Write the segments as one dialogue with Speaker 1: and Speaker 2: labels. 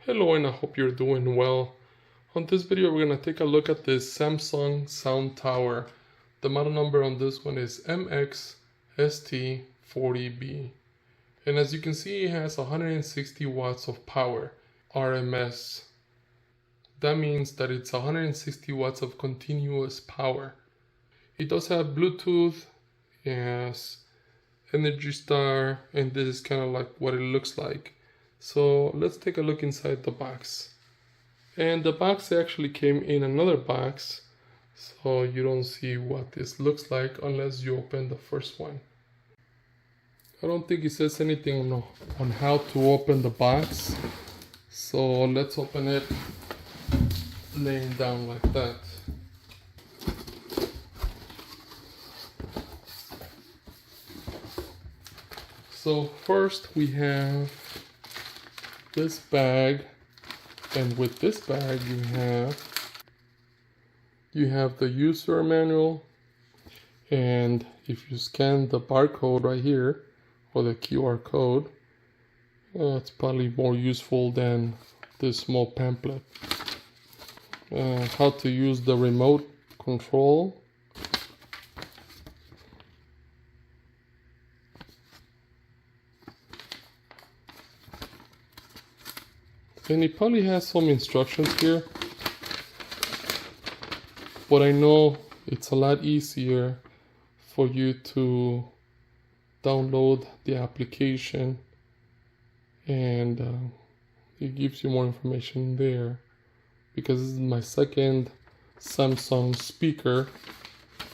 Speaker 1: Hello, and I hope you're doing well. On this video we're going to take a look at this Samsung sound tower. The model number on this one is MX-ST40B. And as you can see, it has 160 watts of power, RMS. That means that it's 160 watts of continuous power. It does have Bluetooth, it has Energy Star, and this is kind of like what it looks like. So let's take a look inside the box. And the box actually came in another box, so you don't see what this looks like unless you open the first one. I don't think it says anything on how to open the box, so let's open it laying down like that. So first we have this bag, and with this bag you have the user manual, and if you scan the barcode right here or the QR code, it's probably more useful than this small pamphlet. How to use the remote control, and it probably has some instructions here, but I know it's a lot easier for you to download the application, and it gives you more information there, because this is my second Samsung speaker.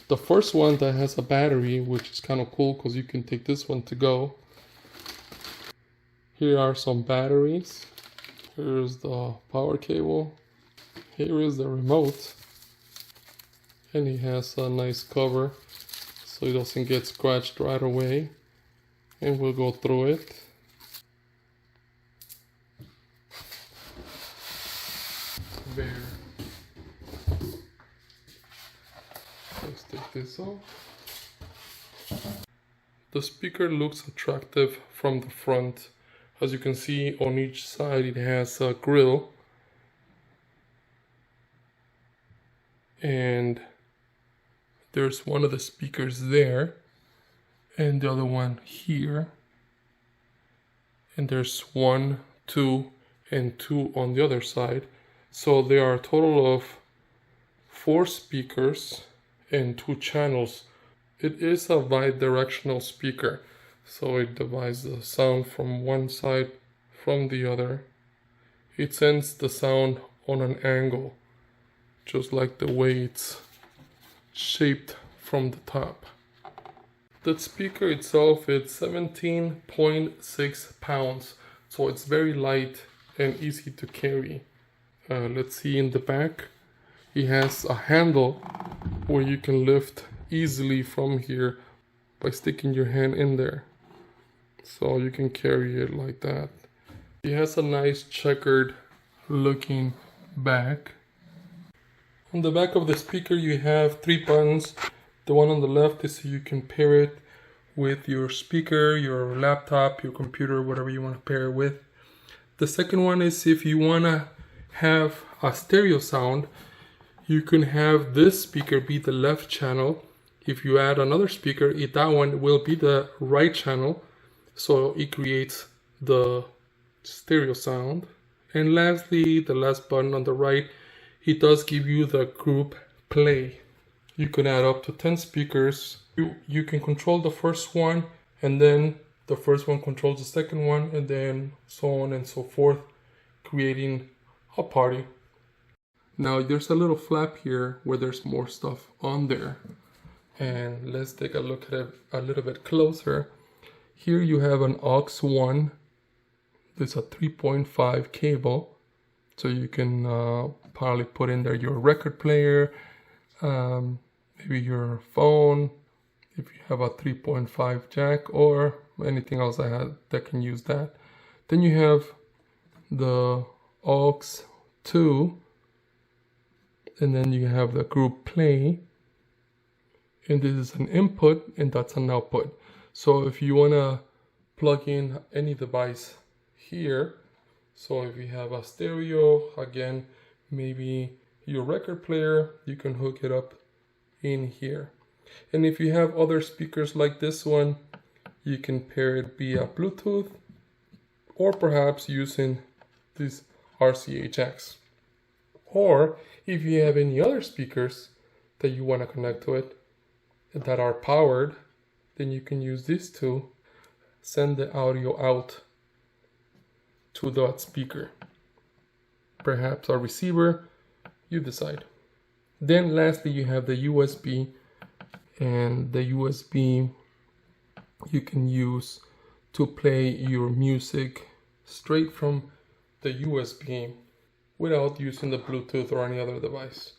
Speaker 1: The first one that has a battery, which is kind of cool because you can take this one to go. Here are some batteries. Here's the power cable. Here is the remote. And it has a nice cover so it doesn't get scratched right away. And we'll go through it. There. Let's take this off. The speaker looks attractive from the front. As you can see, on each side it has a grill, and there's one of the speakers there and the other one here, and there's 1, 2, and 2 on the other side. So there are a total of 4 speakers and 2 channels. It is a bi-directional speaker, so it divides the sound from one side from the other. It sends the sound on an angle, just like the way it's shaped from the top. The speaker itself is 17.6 pounds, so it's very light and easy to carry. Let's see in the back. It has a handle where you can lift easily from here by sticking your hand in there. So you can carry it like that. It has a nice checkered looking back. On the back of the speaker you have 3 buttons. The one on the left is so you can pair it with your speaker, your laptop, your computer, whatever you want to pair it with. The second one is if you want to have a stereo sound, you can have this speaker be the left channel. If you add another speaker, that one will be the right channel. So it creates the stereo sound. And lastly, the last button on the right, it does give you the group play. You can add up to 10 speakers. You can control the first one, and then the first one controls the second one, and then so on and so forth, creating a party. Now there's a little flap here where there's more stuff on there. And let's take a look at it a little bit closer. Here you have an aux 1. There's a 3.5 cable, so you can probably put in there your record player, maybe your phone, if you have a 3.5 jack, or anything else that can use that. Then you have the aux 2, and then you have the group play, and this is an input and that's an output. So if you want to plug in any device here, So if you have a stereo, again, maybe your record player, you can hook it up in here. And if you have other speakers like this one, you can pair it via Bluetooth or perhaps using this RCA jacks. Or if you have any other speakers that you want to connect to it that are powered, then you can use these two, send the audio out to that speaker. Perhaps a receiver, you decide. Then lastly, you have the USB, and the USB you can use to play your music straight from the USB without using the Bluetooth or any other device.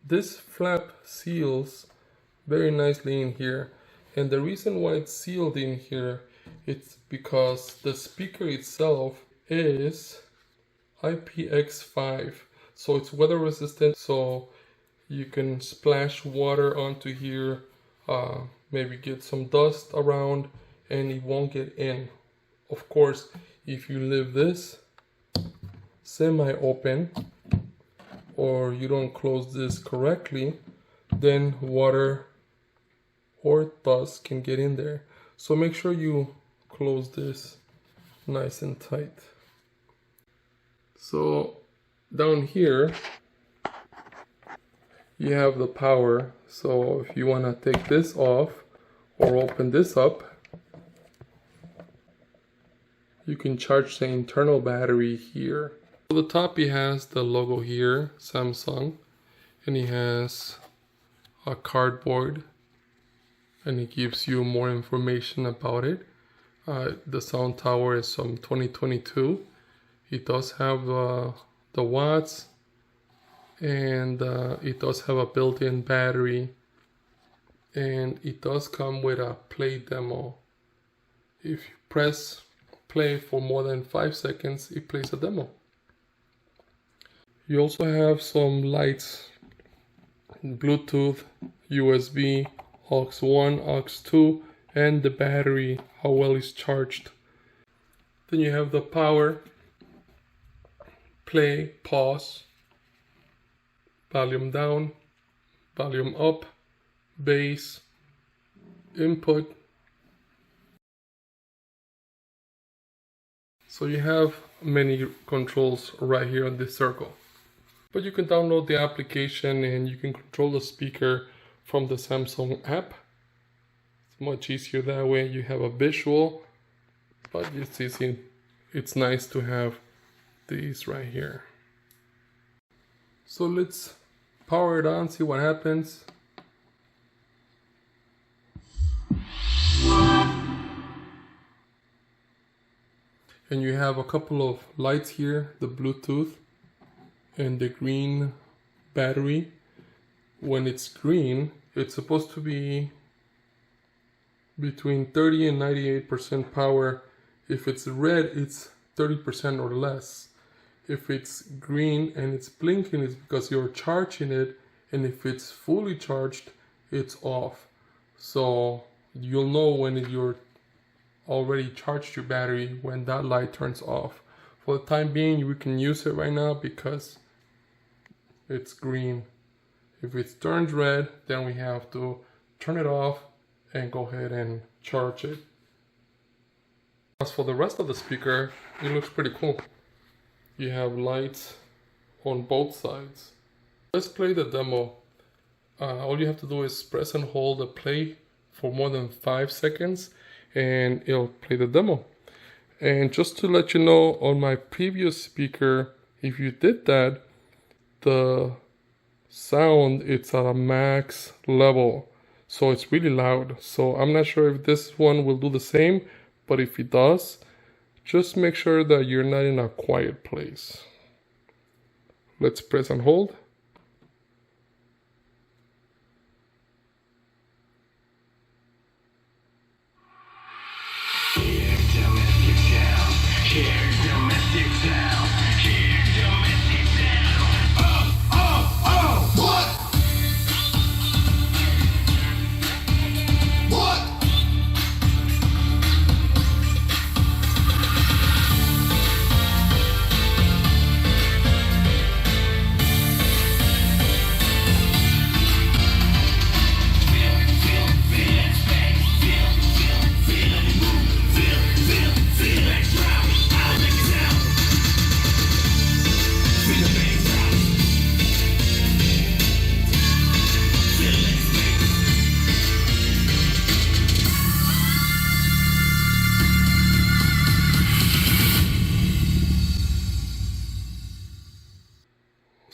Speaker 1: This flap seals very nicely in here, and the reason why it's sealed in here, it's because the speaker itself is IPX5, so it's weather resistant, so you can splash water onto here, maybe get some dust around, and it won't get in. Of course, if you leave this semi-open or you don't close this correctly, then water or dust can get in there. So make sure you close this nice and tight. So down here you have the power. So if you want to take this off or open this up, you can charge the internal battery here. At the top he has the logo here, Samsung, and he has a cardboard, and it gives you more information about it. The sound tower is from 2022. It does have the watts, and it does have a built-in battery, and it does come with a play demo. If you press play for more than 5 seconds, it plays a demo. You also have some lights, Bluetooth, USB, aux 1, aux 2, and the battery, how well it's charged. Then you have the power, play, pause, volume down, volume up, bass, input. So you have many controls right here on this circle. But you can download the application and you can control the speaker from the Samsung app. It's much easier that way. You have a visual, but it's easy. It's nice to have these right here. So let's power it on, see what happens. And you have a couple of lights here, the Bluetooth and the green battery. When it's green, it's supposed to be between 30 and 98% power. If it's red, it's 30% or less. If it's green and it's blinking, it's because you're charging it, and if it's fully charged, it's off. So you'll know when you're already charged your battery when that light turns off. For the time being, we can use it right now because it's green. If it turns red, then we have to turn it off and go ahead and charge it. As for the rest of the speaker, it looks pretty cool. You have lights on both sides. Let's play the demo. All you have to do is press and hold the play for more than 5 seconds and it'll play the demo. And just to let you know, on my previous speaker, if you did that, the sound, it's at a max level, so it's really loud. So I'm not sure if this one will do the same, but if it does, just make sure that you're not in a quiet place. Let's press and hold.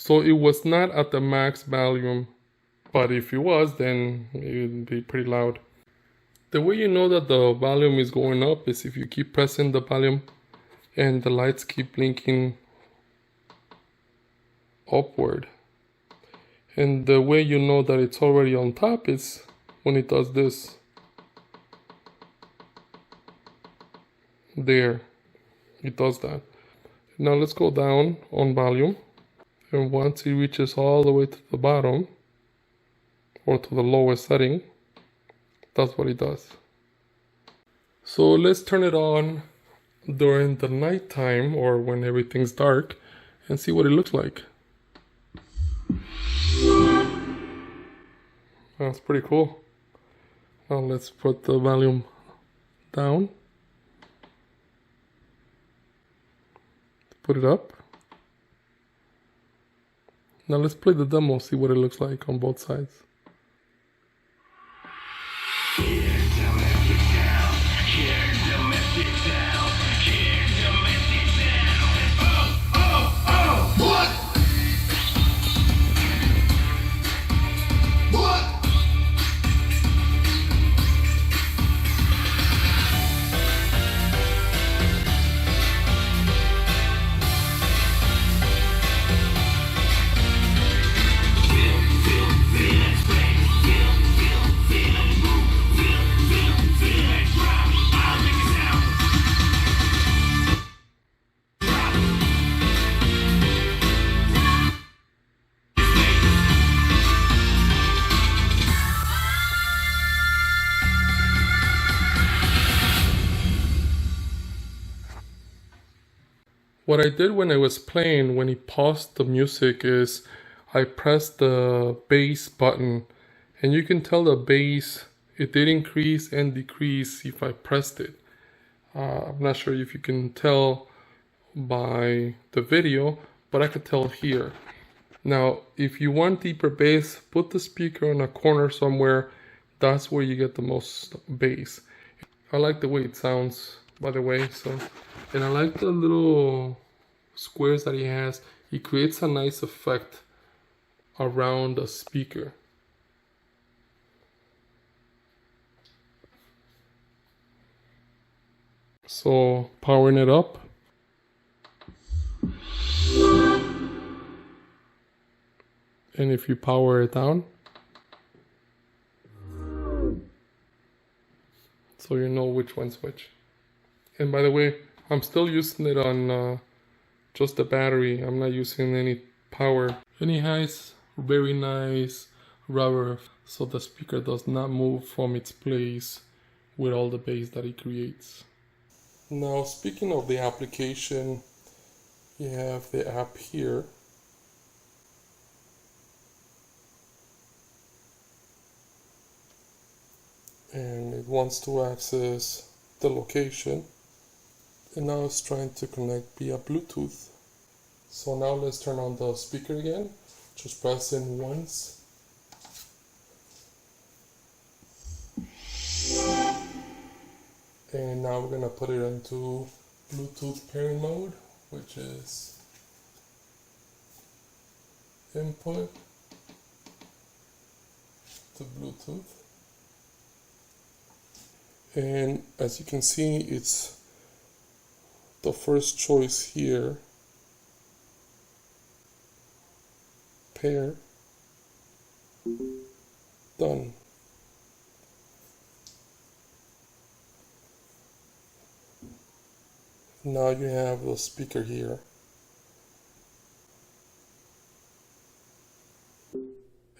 Speaker 1: So it was not at the max volume, but if it was, then it would be pretty loud. The way you know that the volume is going up is if you keep pressing the volume and the lights keep blinking upward. And the way you know that it's already on top is when it does this. There, it does that. Now let's go down on volume. And once it reaches all the way to the bottom, or to the lowest setting, that's what it does. So let's turn it on during the nighttime or when everything's dark and see what it looks like. That's pretty cool. Now let's put the volume down. Put it up. Now let's play the demo, see what it looks like on both sides. What I did when I was playing, when he paused the music, is I pressed the bass button, and you can tell the bass, it did increase and decrease if I pressed it. I'm not sure if you can tell by the video, but I could tell here. Now, if you want deeper bass, put the speaker in a corner somewhere. That's where you get the most bass. I like the way it sounds, by the way. And I like the little squares that he has. He creates a nice effect around the speaker. So powering it up. And if you power it down, so you know which one's which. And by the way, I'm still using it on just the battery. I'm not using any power. And he has very nice rubber, so the speaker does not move from its place with all the bass that it creates. Now, speaking of the application, you have the app here. And it wants to access the location. And now it's trying to connect via Bluetooth. So now let's turn on the speaker again. Just press in once. And now we're gonna put it into Bluetooth pairing mode, which is input to Bluetooth. And as you can see, it's the first choice here. Pair. Done. Now you have the speaker here.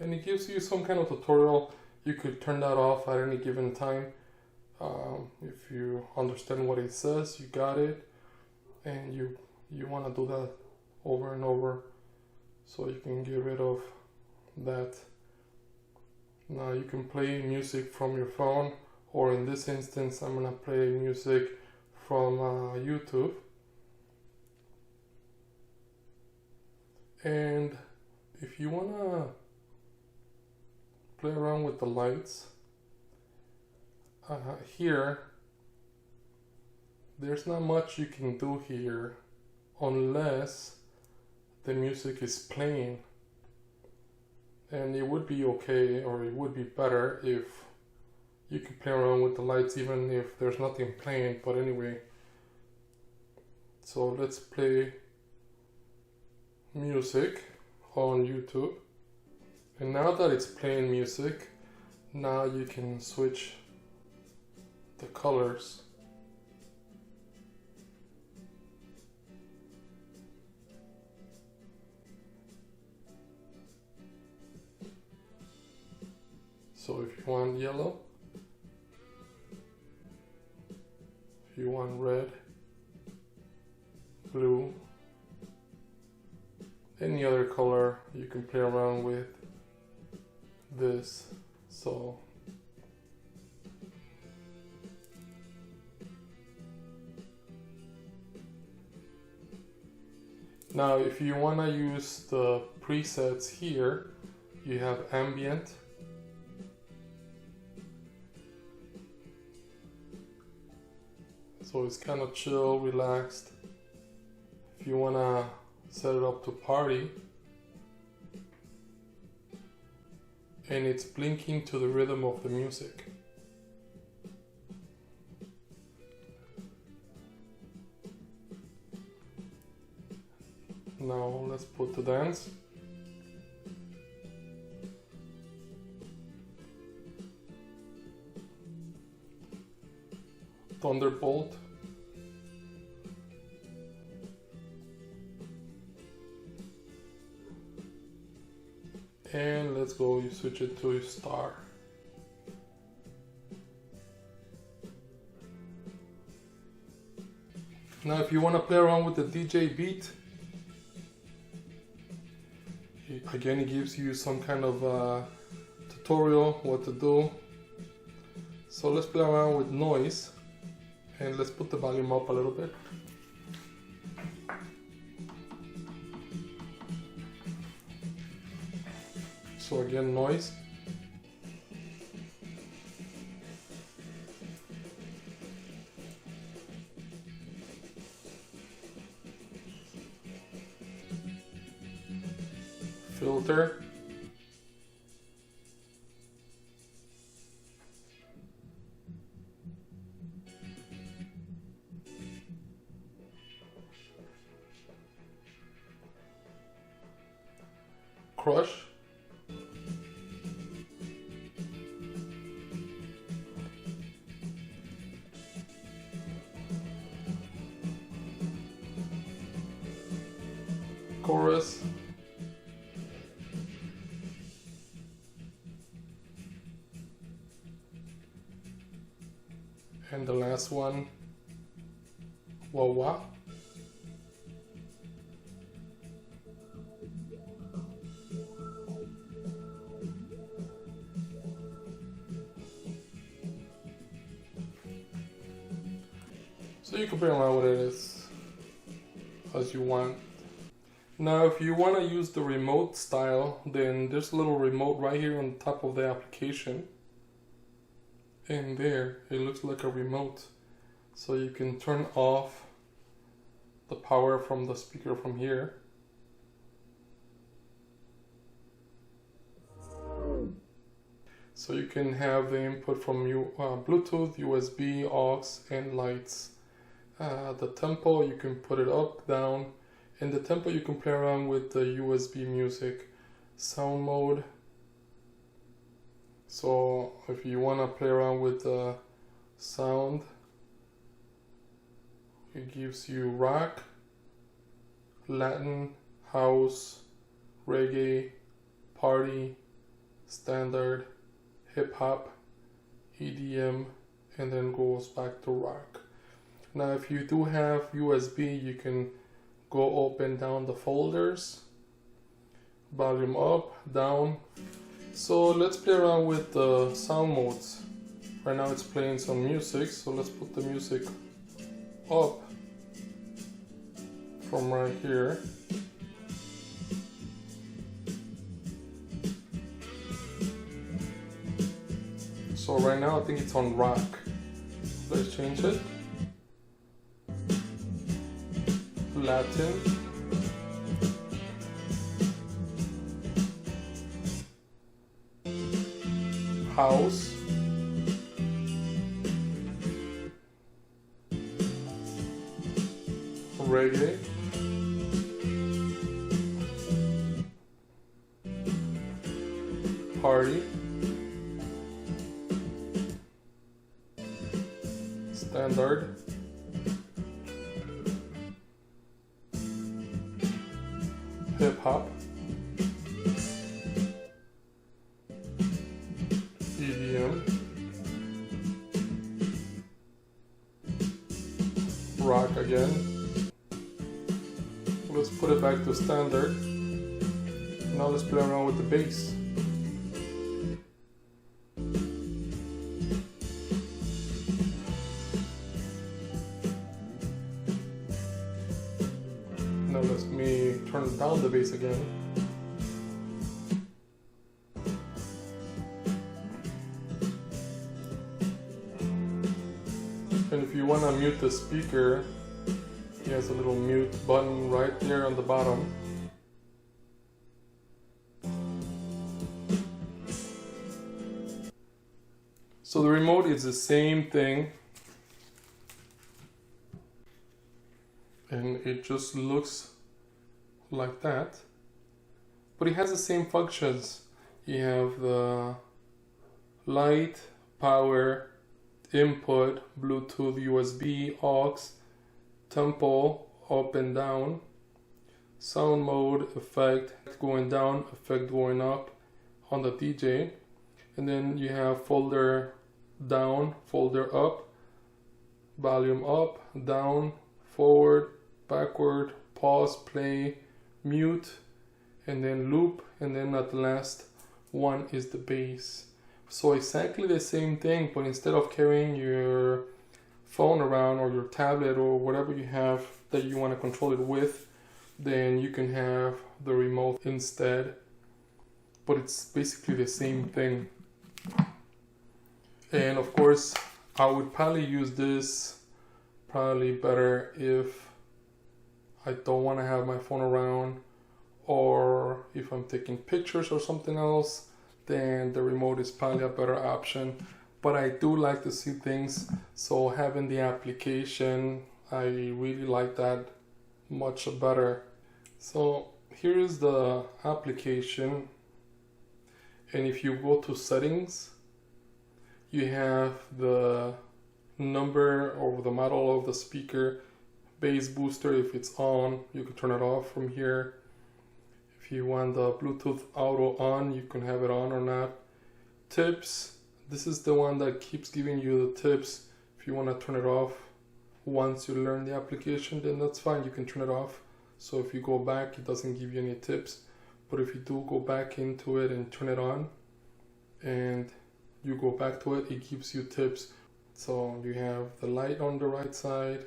Speaker 1: And it gives you some kind of tutorial. You could turn that off at any given time. If you understand what it says, you got it, and you want to do that over and over, so you can get rid of that. Now you can play music from your phone, or in this instance I'm gonna play music from YouTube. And if you wanna play around with the lights, here, there's not much you can do here unless the music is playing. And it would be okay, or it would be better if you could play around with the lights even if there's nothing playing. But anyway, so let's play music on YouTube. And now that it's playing music, now you can switch the colors. So if you want yellow, if you want red, blue, any other color, you can play around with this. So now if you want to use the presets here, you have ambient, so it's kind of chill, relaxed. If you want to set it up to party, and it's blinking to the rhythm of the music. Now let's put the dance. Thunderbolt. And let's go, you switch it to star. Now if you want to play around with the DJ beat, again it gives you some kind of tutorial what to do. So let's play around with noise, and let's put the volume up a little bit. So again, noise. Filter. Crush. Chorus. And the last one, wah wah. So you can play around with it as you want. Now if you want to use the remote style, then there's a little remote right here on top of the application. And there, it looks like a remote. So you can turn off the power from the speaker from here. So you can have the input from Bluetooth, USB, aux, and lights. The tempo, you can put it up, down. In the tempo, you can play around with the USB music. Sound mode. So if you want to play around with the sound, it gives you rock, Latin, house, reggae, party, standard, hip hop, EDM, and then goes back to rock. Now if you do have USB, you can go up and down the folders, volume up, down. So let's play around with the sound modes. Right now it's playing some music, so let's put the music up from right here. So right now I think it's on rock. Let's change it. Latin, house, reggae, party, standard, hip hop, EDM, rock again. Let's put it back to standard. Now let's play around with the bass. Now let me turn down the bass again. And if you want to mute the speaker, he has a little mute button right there on the bottom. So the remote is the same thing, and it just looks like that, but it has the same functions. You have the light, power, input, Bluetooth, USB, aux, tempo, up and down, sound mode, effect going down, effect going up on the DJ, and then you have folder down, folder up, volume up, down, forward, backward, pause, play, mute, and then loop, and then at the last one is the bass. So exactly the same thing, but instead of carrying your phone around or your tablet or whatever you have that you want to control it with, then you can have the remote instead. But it's basically the same thing. And of course, I would probably use this probably better if I don't want to have my phone around, or if I'm taking pictures or something else, then the remote is probably a better option. But I do like to see things, so having the application, I really like that much better. So here is the application, and if you go to settings, you have the number or the model of the speaker, bass booster. If it's on, you can turn it off from here. If you want the Bluetooth auto on, you can have it on or not. Tips, this is the one that keeps giving you the tips. If you want to turn it off once you learn the application, then that's fine, you can turn it off. So if you go back, it doesn't give you any tips. But if you do go back into it and turn it on, and you go back to it, it gives you tips. So you have the light on the right side,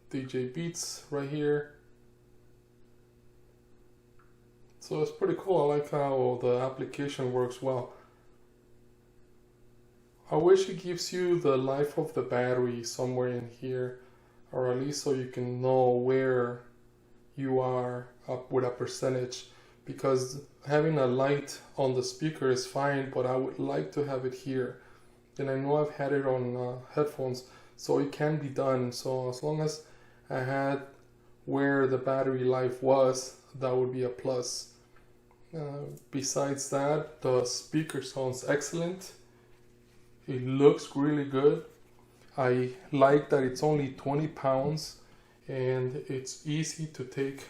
Speaker 1: DJ beats right here. So it's pretty cool. I like how the application works well. I wish it gives you the life of the battery somewhere in here, or at least so you can know where you are up with a percentage, because having a light on the speaker is fine, but I would like to have it here. And I know I've had it on headphones, so it can be done. So as long as I had where the battery life was, that would be a plus. Besides that, the speaker sounds excellent. It looks really good. I like that it's only 20 pounds and it's easy to take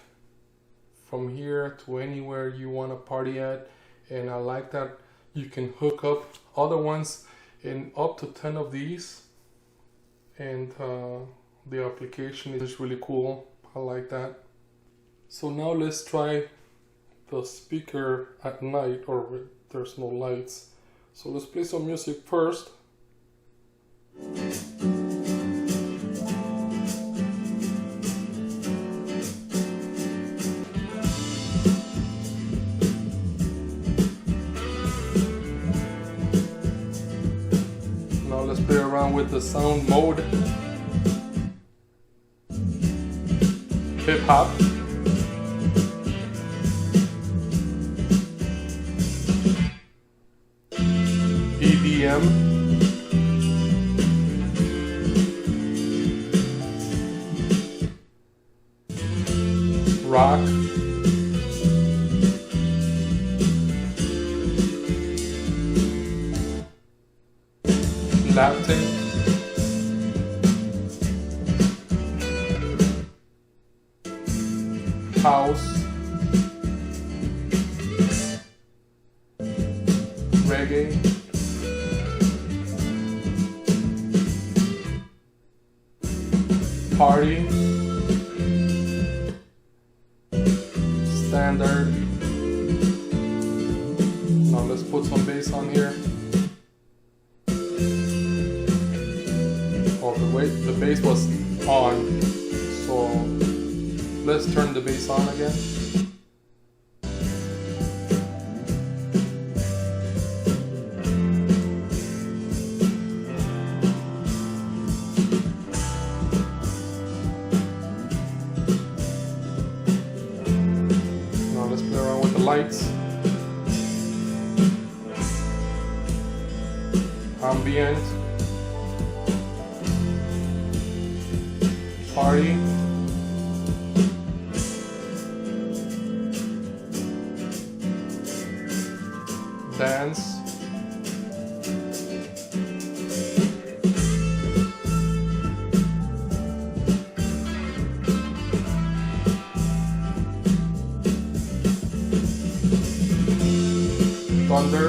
Speaker 1: from here to anywhere you want to party at. And I like that you can hook up other ones in up to 10 of these. And the application is really cool. I like that. So now let's try the speaker at night, or when there's no lights. So let's play some music first. Now let's play around with the sound mode. Hip hop. rock, Latin, house, reggae, party, standard. Now let's put some bass on here. Oh, the bass was on, so let's turn the bass on again. Now let's play around with the lights. Ambient, party, dance, thunder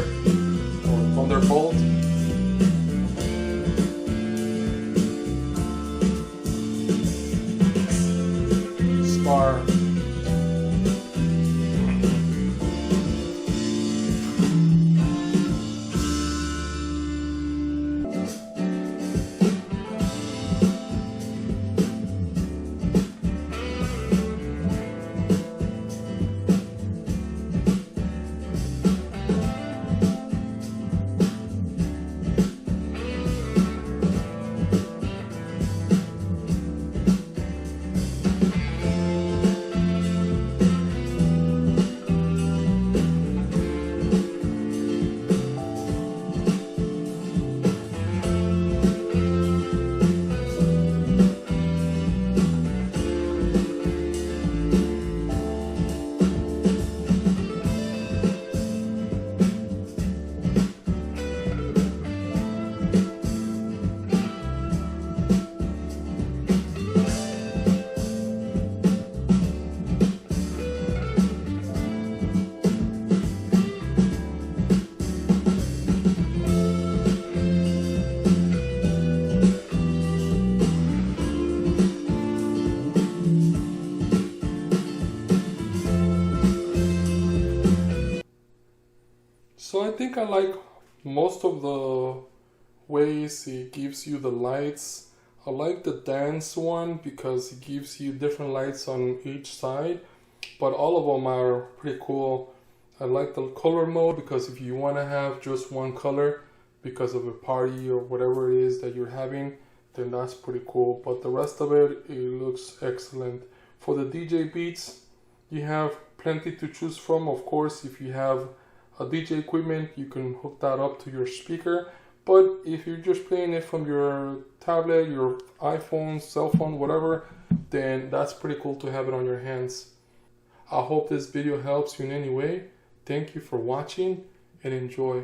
Speaker 1: or thunderbolt, star, So I think I like most of the ways it gives you the lights. I like the dance one because it gives you different lights on each side, but all of them are pretty cool. I like the color mode because if you want to have just one color because of a party or whatever it is that you're having, then that's pretty cool. But the rest of it, it looks excellent. For the DJ beats, you have plenty to choose from. Of course, if you have a DJ equipment, you can hook that up to your speaker. But if you're just playing it from your tablet, your iPhone, cell phone, whatever, then that's pretty cool to have it on your hands. I hope this video helps you in any way. Thank you for watching and enjoy.